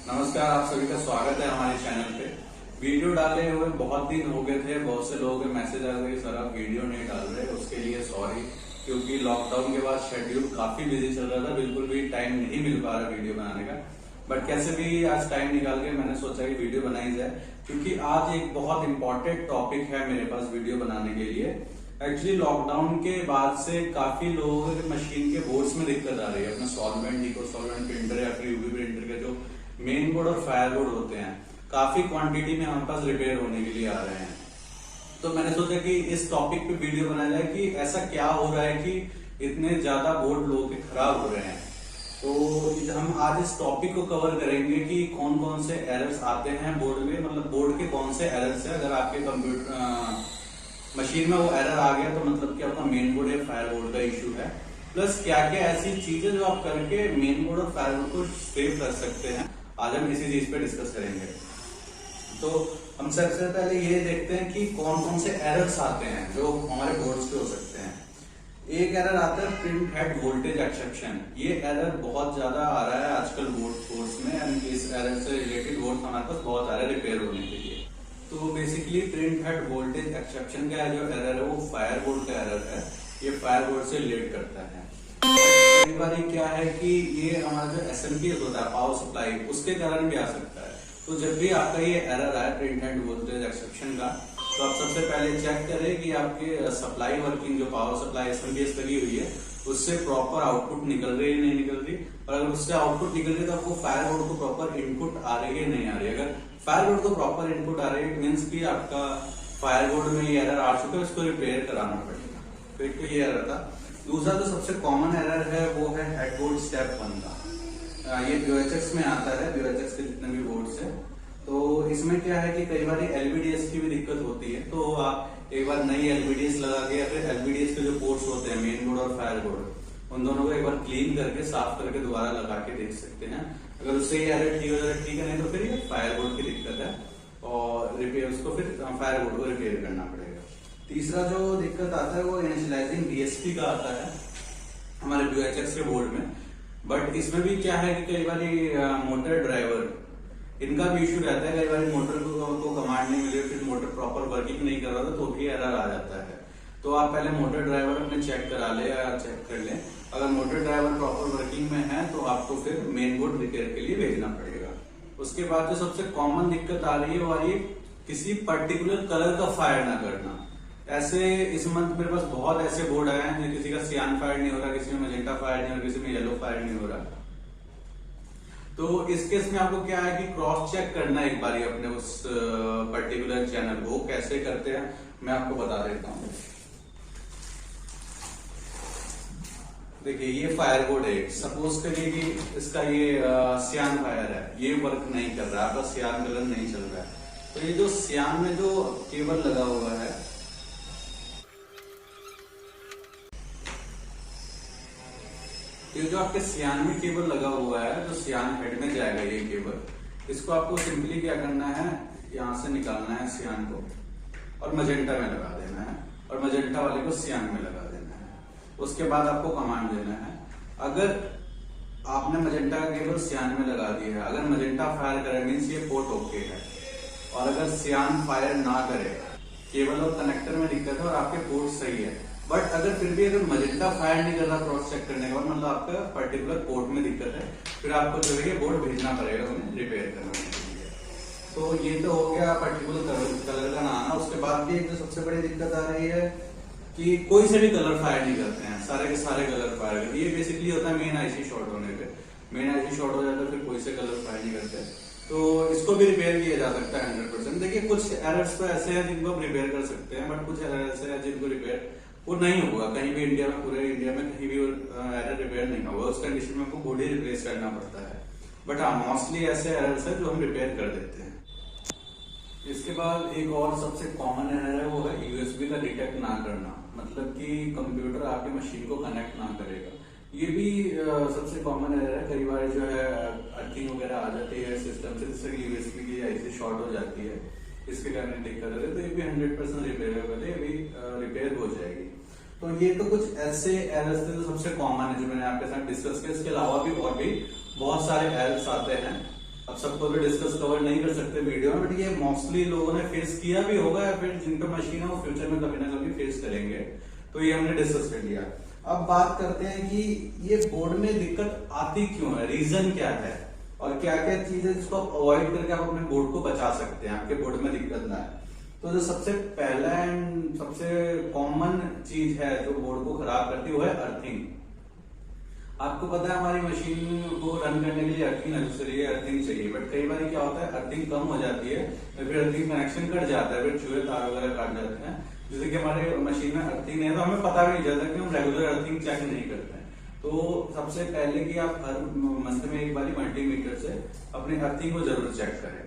नमस्कार, आप सभी का स्वागत है हमारे चैनल पे। वीडियो डाले हुए बहुत दिन हो गए थे, बहुत से लोगों के मैसेज आ गए सर आप वीडियो नहीं डाल रहे, उसके लिए सॉरी। क्योंकि लॉकडाउन के बाद शेड्यूल काफी बिजी चल रहा था, बिल्कुल भी टाइम नहीं मिल पा रहा वीडियो बनाने का। बट कैसे भी आज टाइम निकाल के मैंने सोचा कि वीडियो बनाई जाए, क्योंकि आज एक बहुत इंपॉर्टेंट टॉपिक है मेरे पास वीडियो बनाने के लिए। एक्चुअली लॉकडाउन के बाद से काफी लोगों के मशीन के बोर्ड्स में दिक्कत आ रही है, अपना सॉल्वेंट, इको सॉल्वेंट प्रिंटर या फिर यूवी प्रिंटर के जो मेन बोर्ड और फायर बोर्ड होते हैं, काफी क्वांटिटी में हमारे पास रिपेयर होने के लिए आ रहे हैं। तो मैंने सोचा कि इस टॉपिक पे वीडियो बनाया जाए कि ऐसा क्या हो रहा है कि इतने ज्यादा बोर्ड लोगों के खराब हो रहे हैं। तो हम आज इस टॉपिक को कवर करेंगे कि कौन कौन से एरर्स आते हैं बोर्ड में, मतलब बोर्ड के कौन से एरर्स है। अगर आपके कंप्यूटर मशीन में वो एरर आ गया तो मतलब कि आपका मेन बोर्ड या फायर बोर्ड का इश्यू है। प्लस क्या क्या ऐसी चीजें जो आप करके मेन बोर्ड और फायर बोर्ड को सेव कर सकते हैं, आज हम इसी चीज पे डिस्कस करेंगे। तो हम सबसे पहले ये देखते हैं कि कौन कौन से एरर्स आते हैं जो हमारे बोर्ड्स पे हो सकते हैं। एक एरर आता है प्रिंट हेड वोल्टेज एक्सेप्शन। ये एरर बहुत ज्यादा आ रहा है आजकल बोर्ड्स में, एंड इस एरर से रिलेटेड बोर्ड हमारे पास बहुत आ रहे हैं रिपेयर होने के लिए। तो basically print head voltage exception का जो एरर है वो फायर बोर्ड का एरर है, ये फायर बोर्ड से रिलेट करता है। कई बार क्या है कि ये हमारा जो एसएमपीएस होता है पावर सप्लाई, उसके कारण भी आ सकता है। तो जब भी आपका ये एरर आए प्रिंट हेड वोल्टेज एक्सेप्शन का, तो आप सबसे पहले चेक करें कि आपके सप्लाई वर्किंग, जो पावर सप्लाई एसएमपीएस लगी हुई है, उससे प्रॉपर आउटपुट निकल रही है नहीं निकल रही। और अगर उससे आउटपुट निकल रही है तो आपको फायर बोर्ड को प्रॉपर इनपुट आ रही है नहीं आ रही है। अगर फायर बोर्ड को प्रॉपर इनपुट आ रही है, मीन्स की आपका फायर बोर्ड में ये एरर आ चुका है, उसको रिपेयर कराना पड़ेगा। तो एक तो ये एरर था। दूसरा जो सबसे कॉमन एरर है वो है हेडबोर्ड स्टेप 1 का। ये BOHX में आता है, BOHX के जितने भी बोर्ड्स हैं। तो इसमें क्या है कि कई बार LVDS की भी दिक्कत होती है, तो आप एक बार नई LVDS लगा के या फिर LVDS के जो पोर्ट्स होते हैं मेन बोर्ड और फायर बोर्ड, उन दोनों को एक बार क्लीन करके साफ करके दोबारा लगा के देख सकते हैं। अगर उससे ये एरर ठीक हो जाए ठीक है, नहीं तो फिर ये फायर बोर्ड की दिक्कत है और रिपेयर उसको फिर फायर बोर्ड को रिपेयर करना पड़ेगा। तीसरा जो दिक्कत आता है वो इनिशियलाइजिंग DSP का आता है हमारे BOHX के बोर्ड में। बट इसमें भी क्या है कि कई बार मोटर ड्राइवर, इनका भी इश्यू रहता है। कई बार मोटर को कमांड नहीं मिले, फिर मोटर प्रॉपर वर्किंग नहीं कर रहा था तो भी एरर आ जाता है। तो आप पहले मोटर ड्राइवर अपने चेक करा ले या चेक कर लें। अगर मोटर ड्राइवर प्रॉपर वर्किंग में है तो आपको फिर मेन बोर्ड रिपेयर के लिए भेजना पड़ेगा। उसके बाद जो सबसे कॉमन दिक्कत आ रही है वो आ रही है किसी पर्टिकुलर कलर का फायर ना करना। ऐसे इस मंथ मेरे पास बहुत ऐसे बोर्ड आए हैं, किसी का सियान फायर नहीं हो रहा, किसी में मजेंटा फायर नहीं हो रहा, किसी में येलो फायर नहीं हो रहा। तो इस केस में आपको क्या है कि क्रॉस चेक करना है एक बार अपने उस पर्टिकुलर चैनल को। कैसे करते हैं मैं आपको बता देता हूँ। देखिए ये फायर बोर्ड है, सपोज करिए कि इसका ये सियान फायर है, ये वर्क नहीं कर रहा, आपका सियान कलर नहीं चल रहा है। तो ये जो सियान में जो केबल लगा हुआ है, ये जो आपके सियान में केबल लगा हुआ है, जो सियान हेड में जाएगा ये केबल, इसको आपको सिंपली क्या करना है, यहां से निकालना है सियान को और मजेंटा में लगा देना है, और मजेंटा वाले को सियान में लगा देना है। उसके बाद आपको कमांड देना है। अगर आपने मजेंटा का केबल सियान में लगा दिया है, अगर मजेंटा फायर करे मीन्स ये पोर्ट ओके है, और अगर सियान फायर ना करे, केबल और कनेक्टर में दिक्कत है और आपके पोर्ट सही है, बट अगर फिर भी अगर मजेंटा फायर नहीं कर रहा क्रॉस चेक करने के बाद, मतलब आपका पर्टिकुलर पोर्ट में दिक्कत है, फिर आपको जो है बोर्ड भेजना पड़ेगा उन्हें रिपेयर करने के लिए। तो ये तो हो गया पर्टिकुलर कलर का ना आना। उसके बाद भी एक जो सबसे बड़ी दिक्कत आ रही है कि कोई से भी कलर फायर नहीं करते हैं, सारे के सारे कलर फायर करते हैं। ये बेसिकली होता है मेन IC शॉर्ट होने पे, मेन IC शॉर्ट हो जाता है फिर कोई से कलर फायर नहीं करते। तो इसको भी रिपेयर किया जा सकता है 100%। देखिए कुछ एरर्स तो ऐसे हैं जिनको आप रिपेयर कर सकते हैं, बट कुछ एरर ऐसे हैं जिनको रिपेयर वो नहीं होगा कहीं भी इंडिया में, पूरे इंडिया में कहीं भी एरर रिपेयर नहीं होगा। उस कंडीशन में आपको बोर्ड ही रिप्लेस करना पड़ता है। बट हाँ, मोस्टली ऐसे एरर्स है जो हम रिपेयर कर देते हैं। इसके बाद एक और सबसे कॉमन एरर है वो है USB का डिटेक्ट ना करना, मतलब कि कंप्यूटर आपकी मशीन को कनेक्ट ना करेगा। ये भी सबसे कॉमन एरर है। कई बार जो है अर्थिंग वगैरह आ जाती है सिस्टम से, जिससे USB की IC शॉर्ट हो जाती है, इसके कारण दिक्कत है। तो ये भी 100% रिपेयरेबल है, ये भी रिपेयर हो जाएगी। तो ये तो कुछ ऐसे एरर्स थे जो सबसे कॉमन है जो मैंने आपके साथ डिस्कस किया। इसके अलावा भी और भी बहुत सारे एरर्स आते हैं अब सबको भी डिस्कस कवर नहीं कर सकते वीडियो में, बट ये मोस्टली लोगों ने फेस किया भी होगा या फिर जिनका मशीन है वो फ्यूचर में कभी ना कभी फेस करेंगे। तो ये हमने डिस्कस कर लिया। अब बात करते हैं कि ये बोर्ड में दिक्कत आती क्यों है, रीजन क्या है और क्या क्या चीजें जिसको आप अवॉइड करके आप अपने बोर्ड को बचा सकते हैं, आपके बोर्ड में दिक्कत ना है। तो जो सबसे पहला एंड सबसे कॉमन चीज है जो बोर्ड को खराब करती है वो है अर्थिंग। आपको पता है हमारी मशीन को रन करने के लिए अर्थिंग नेसेसरी है, अर्थिंग चाहिए, बट कई बार क्या होता है अर्थिंग कम हो जाती है या फिर अर्थिंग कनेक्शन कट जाता है, फिर चूहे तार वगैरह काट जाते हैं, जैसे कि हमारे मशीन में अर्थिंग नहीं है, तो हमें पता भी नहीं चलता कि हम रेगुलर अर्थिंग चेक नहीं करते हैं। तो सबसे पहले कि आप हर मंथ में एक बार मल्टीमीटर से अपनी अर्थिंग को जरूर चेक करें।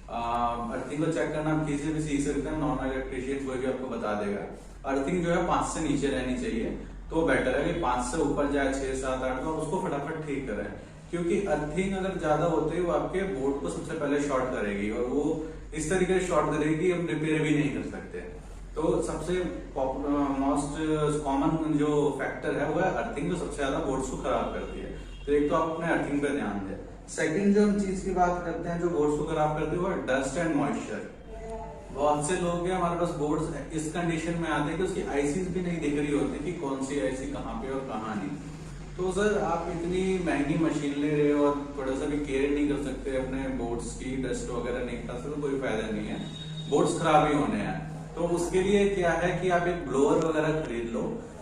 अर्थिंग को चेक करना आप किसी भी सीख सकते हैं, नॉन इलेक्ट्रिशियन कोई भी आपको बता देगा। अर्थिंग जो है 5 से नीचे रहनी चाहिए, तो बेटर है कि 5 से ऊपर जाए 6, 7, 8, तो उसको फटाफट ठीक करें, क्योंकि अर्थिंग अगर ज्यादा होती है वो आपके बोर्ड को सबसे पहले शॉर्ट करेगी और वो इस तरीके से शॉर्ट करेगी कि हम रिपेयर भी नहीं कर सकते। तो सबसे मोस्ट कॉमन जो फैक्टर है वो है अर्थिंग, जो सबसे ज्यादा बोर्ड्स को खराब करती है। तो एक तो आप अपने अर्थिंग पे ध्यान दें। सेकंड जो हम चीज की बात करते हैं जो बोर्ड्स को खराब करती है वो है डस्ट एंड मॉइस्चर। बहुत से लोग हैं हमारे पास बोर्ड्स इस कंडीशन में आते हैं कि उसकी आईसीज भी नहीं दिख रही होती कि कौन सी आईसी कहाँ पे और कहाँ नहीं। तो सर आप इतनी महंगी मशीन ले रहे हो और थोड़ा सा भी केयर नहीं कर सकते अपने बोर्ड्स की, डस्ट वगैरह नहीं हटा सकते, तो कोई फायदा नहीं है, बोर्ड्स खराब ही होने हैं। तो उसके लिए क्या है कि आप एक ब्लोअर वगैरह खरीद लो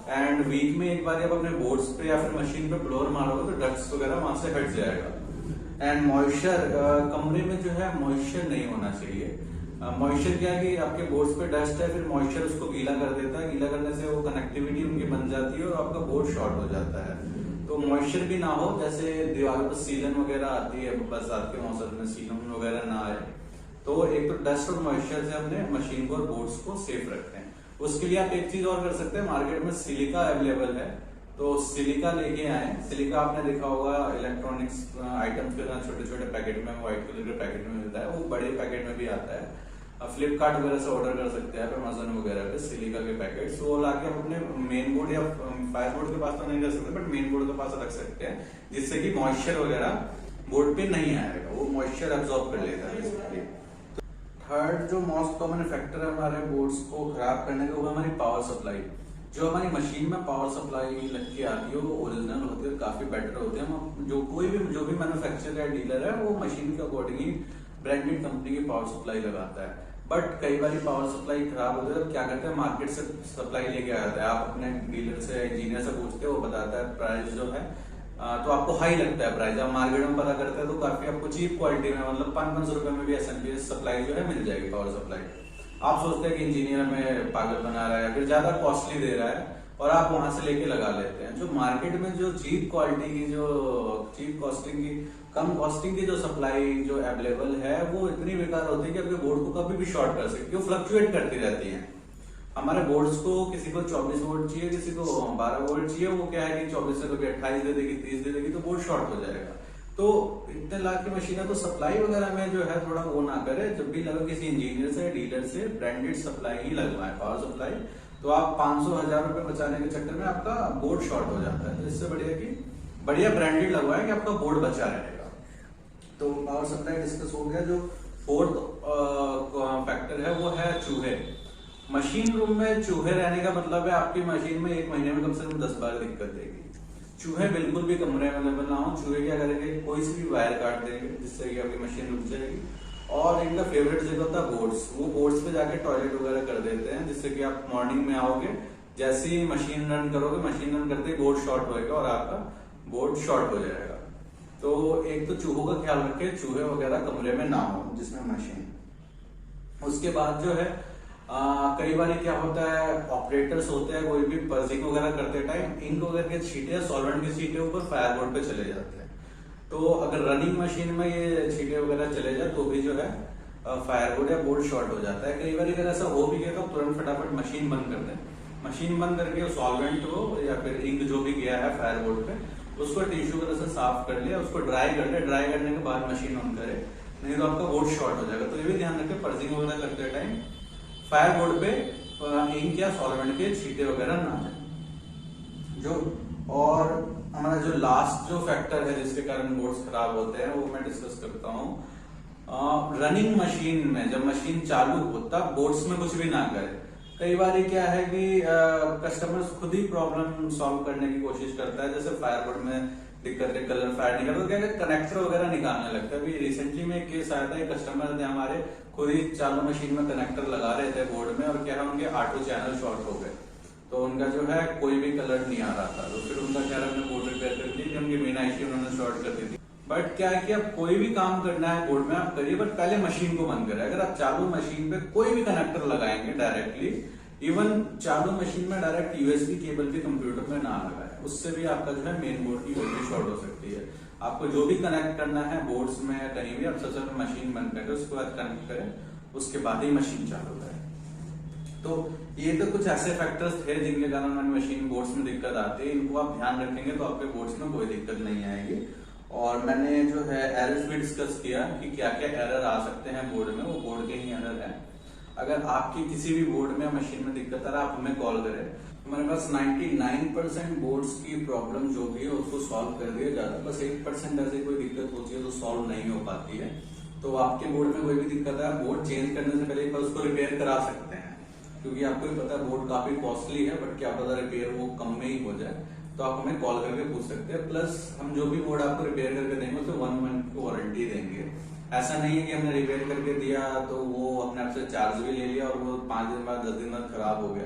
एंड वीक में एक बार आप अपने बोर्ड्स पे या फिर मशीन पे ब्लोअर मारोगे तो डस्ट वगैरह वहां से हट जाएगा। एंड मॉइस्चर, कमरे में जो है मॉइस्चर नहीं होना चाहिए। मॉइस्चर क्या है कि आपके बोर्ड्स पे डस्ट है, फिर मॉइस्चर उसको गीला कर देता है, गीला करने से वो कनेक्टिविटी उनकी बन जाती है और आपका बोर्ड शॉर्ट हो जाता है। तो मॉइस्चर भी ना हो, जैसे दीवारों पर सीलन वगैरह आती है, बरसात के मौसम में सीलन वगैरह ना आए, तो एक तो डस्ट और मॉइस्चर से अपने मशीन को और बोर्ड्स को सेफ रखते हैं। उसके लिए आप एक चीज और कर सकते हैं, मार्केट में सिलिका अवेलेबल है, तो सिलिका लेके आए। सिलिका आपने देखा होगा इलेक्ट्रॉनिक्स आइटम्स के साथ छोटे छोटे पैकेट में, व्हाइट कलर के पैकेट में मिलता है, वो बड़े पैकेट में भी आता है। फ्लिपकार्ट वगैरह से ऑर्डर कर सकते हैं, अमेजन वगैरह पे सिलिका के पैकेट्स, वो लाके हम अपने मेन बोर्ड या फायर बोर्ड के पास तो नहीं रख सकते, बट मेन बोर्ड के पास रख सकते हैं, जिससे कि मॉइस्चर वगैरह बोर्ड पे नहीं आएगा, वो मॉइस्चर एब्जॉर्ब कर लेता है। थर्ड जो मोस्ट कॉमन फैक्टर है हमारे बोर्ड्स को खराब करने का वो हमारी पावर सप्लाई। जो हमारी मशीन में पावर सप्लाई लग के आती है वो ओरिजिनल होती है, काफी बेटर होती है। हम जो भी मैन्युफैक्चरर या डीलर है वो मशीन के अकॉर्डिंग ही ब्रांडेड कंपनी की पावर सप्लाई लगाता है। बट कई बार पावर सप्लाई खराब होती है तो क्या करते हैं, मार्केट से सप्लाई लेके आता है। आप अपने डीलर से, इंजीनियर से पूछते हो, वो बताता है प्राइस जो है, तो आपको हाई लगता है प्राइस। आप मार्केट में पता करते हैं तो काफी आपको चीप क्वालिटी में, मतलब 500 रुपए में भी एसएमपीएस सप्लाई जो है मिल जाएगी, पावर सप्लाई। आप सोचते हैं कि इंजीनियर हमें पागल बना रहा है, फिर ज्यादा कॉस्टली दे रहा है, और आप वहां से लेके लगा लेते हैं। जो मार्केट में जो चीप क्वालिटी की, जो चीप कॉस्टिंग की, कम कॉस्टिंग की जो सप्लाई जो अवेलेबल है वो इतनी बेकार होती है कि आपके बोर्ड को कभी भी शॉर्ट कर सकती है, वो फ्लक्चुएट करती रहती है। हमारे बोर्ड्स को किसी को 24 वोल्ट चाहिए, किसी को 12 वोल्ट चाहिए, वो क्या है कि 24 से कभी 28 दे देगी, 30 दे देगी, तो बोर्ड शॉर्ट हो जाएगा। तो इतने लाख की मशीन है, तो सप्लाई वगैरह में जो है थोड़ा वो ना करे। जब भी लगे किसी इंजीनियर से, डीलर से ब्रांडेड सप्लाई ही लगवाए, पावर सप्लाई। तो आप 500-1000 रुपए बचाने के चक्कर में आपका बोर्ड शॉर्ट हो जाता है। तो इससे बढ़िया कि बढ़िया ब्रांडेड लगवाए कि आपका बोर्ड बचा रहेगा। तो पावर सप्लाई डिस्कस हो गया। जो फोर्थ फैक्टर है वो है चूहे। मशीन रूम में चूहे रहने का मतलब है आपकी मशीन में एक महीने में कम से कम 10 बार दिक्कत देगी। चूहे बिल्कुल भी कमरे में अवेलेबल ना हो। चूहे क्या करेंगे, कोई सी भी वायर काट देंगे, जिससे कि आपकी मशीन रुक जाएगी। और इनका फेवरेट जगह होता है बोर्ड्स, वो बोर्ड्स पे जाके टॉयलेट वगैरह कर देते हैं, जिससे कि आप मॉर्निंग में आओगे, जैसे ही मशीन रन करोगे, मशीन रन करते ही बोर्ड शॉर्ट होएगा और आपका बोर्ड शॉर्ट हो जाएगा। तो एक तो चूहों का ख्याल रखें, चूहे वगैरह कमरे में ना हो जिसमें मशीन। उसके बाद जो है कई बार क्या होता है, ऑपरेटर्स होते हैं, कोई भी पर्जिंग वगैरह करते टाइम इंक वगैरह के छींटे, सॉल्वेंट के छींटे ऊपर फायर बोर्ड पे चले जाते हैं। तो अगर रनिंग मशीन में ये छींटे वगैरह चले जाए तो भी जो है फायर बोर्ड या बोर्ड शॉर्ट हो जाता है। कई बार अगर ऐसा हो भी गया तो तुरंत फटाफट मशीन बंद कर दें। मशीन बंद करके सॉल्वेंट हो या फिर इंक जो भी गया है फायर बोर्ड पे, उसको टिश्यू वगैरह से साफ कर लिया, उसको ड्राई कर ले, ड्राई करने के बाद मशीन ऑन करे, नहीं तो आपका बोर्ड शॉर्ट हो जाएगा। तो ये भी ध्यान रखें, पर्जिंग वगैरह करते टाइम फायर बोर्ड पे इंक या सॉल्वेंट के छींटे वगैरह ना जाए। जो और हमारा जो लास्ट जो फैक्टर है जिसके कारण बोर्ड्स खराब होते हैं वो मैं डिस्कस करता हूँ। रनिंग मशीन में जब मशीन चालू हो तब बोर्ड्स में कुछ भी ना करे। कई बार क्या है कि कस्टमर्स खुद ही प्रॉब्लम सॉल्व करने की कोशिश करता है, जैसे फायरबोर्ड में दिक्कत है, कलर फायर नहीं करता तो क्या कनेक्टर वगैरह निकालने लगता है। अभी रिसेंटली में एक केस आया था, एक कस्टमर ने हमारे खुद ही चालू मशीन में कनेक्टर लगा रहे थे बोर्ड में और क्या है उनके ऑटो चैनल शॉर्ट हो गए, तो उनका जो है कोई भी कलर नहीं आ रहा था। तो फिर उनका क्या हमने बोर्ड रिपेयर कर दी थी, उनकी मेन आईसी उन्होंने शॉर्ट कर दी थी। बट क्या है कि अब कोई भी काम करना है बोर्ड में आप करिए, बट पहले मशीन को बंद करें। अगर आप चालू मशीन पे कोई भी कनेक्टर लगाएंगे डायरेक्टली, इवन चालू मशीन में डायरेक्ट यूएसबी केबल भी कंप्यूटर में ना लगाए, उससे भी आपका जो है मेन बोर्ड की वोल्टेज शॉर्ट हो सकती है। आपको जो भी कनेक्ट करना है बोर्ड्स में या कहीं भी, आप सबसे मशीन बंद करें, उसके बाद कनेक्ट करें, उसके बाद ही मशीन चालू करें। तो ये तो कुछ ऐसे फैक्टर्स थे जिनके कारण मशीन बोर्ड्स में दिक्कत आती है। इनको आप ध्यान रखेंगे तो आपके बोर्ड्स में कोई दिक्कत नहीं आएगी। और मैंने जो है एरर्स भी डिस्कस किया कि क्या क्या एरर आ सकते हैं बोर्ड में, वो बोर्ड के ही एरर है। अगर आपकी किसी भी बोर्ड में मशीन में दिक्कत आ रहा है, आप हमें कॉल करें। हमारे पास 99% बोर्ड्स की प्रॉब्लम जो भी है उसको सॉल्व कर दिया जाता है। बस 1% ऐसी कोई दिक्कत होती है तो सॉल्व नहीं हो पाती है। तो आपके बोर्ड में कोई भी दिक्कत है, बोर्ड चेंज करने से पहले एक बार उसको रिपेयर करा सकते हैं, क्योंकि आपको भी पता है बोर्ड काफी कॉस्टली है, बट क्या पता रिपेयर वो कम में ही हो जाए। तो आप हमें कॉल करके पूछ सकते हैं। प्लस हम जो भी बोर्ड आपको रिपेयर करके देंगे उसमें 1 मंथ की वारंटी देंगे। ऐसा नहीं है कि हमने रिपेयर करके दिया तो वो अपने आप से चार्ज भी ले लिया और वो 5 दिन बाद 10 दिन बाद खराब हो गया।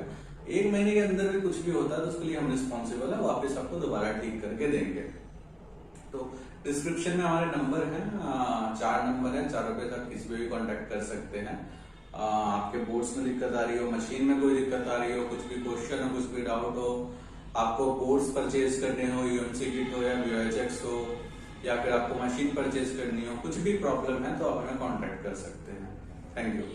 1 महीने के अंदर भी कुछ भी होता है तो उसके लिए हम रिस्पॉन्सिबल है, वापस आपको दोबारा ठीक करके देंगे। तो डिस्क्रिप्शन में हमारे नंबर है, 4 नंबर है, चारों पे तक किसी भी कॉन्टेक्ट कर सकते हैं। आपके बोर्ड्स में दिक्कत आ रही हो, मशीन में कोई दिक्कत आ रही हो, कुछ भी क्वेश्चन हो, कुछ भी डाउट हो, आपको बोर्ड्स परचेज करने हो, यूएमसी किट हो या VHX हो, या फिर आपको मशीन परचेज करनी हो, कुछ भी प्रॉब्लम है तो आप हमें कांटेक्ट कर सकते हैं। Thank you.